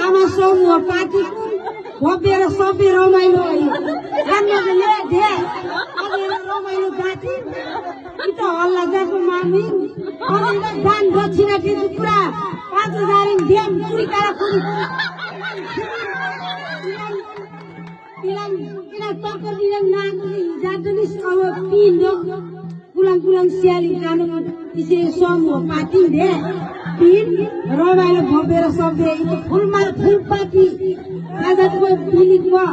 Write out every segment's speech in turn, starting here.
आमा समूह पार्टीको भव्य र सभ्य रमाइलो रमाइलो जाति त हल्ला जाको मामी दान दक्षिणा दिनु पुरा 5,000 दिएम चुरी काराखुरी किन तर्क दिन नागरी जातनिस अब पिndo pulang-pulang siali kanu isi समूह पार्टी दे पिन रमाइलो भव्य र सभ्य itu full party आजाद को पिलिक को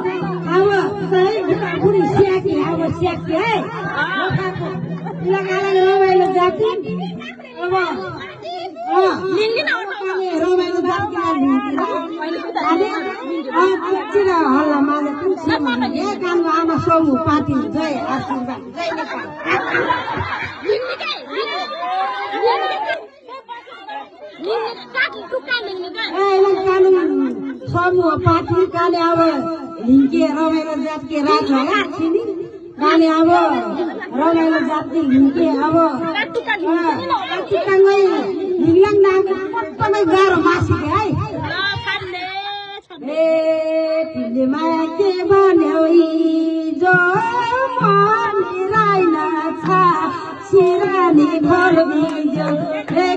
अब सही पुरी सियाकी अब सियाकी है लगाला रमाइलो जाति अब लिङ्गिन रमाइलो जाति अनि चिर हल्ला माले तुलसी ए कामको आमा समूह पार्टी जय आशीर्वाद जय नेपाल समूह पार्टी काले अब लिङ्के रमाइलो जातके राज होला छिनी काले अब रमाइलो जातके लिङ्के अब टिकाङ्गै हिङलाङ नाम पटपनै गाह्रो मासिके है ए तिमीले माया के भन्यौ हिजो मन राइन छ सिरानी घर बिजो के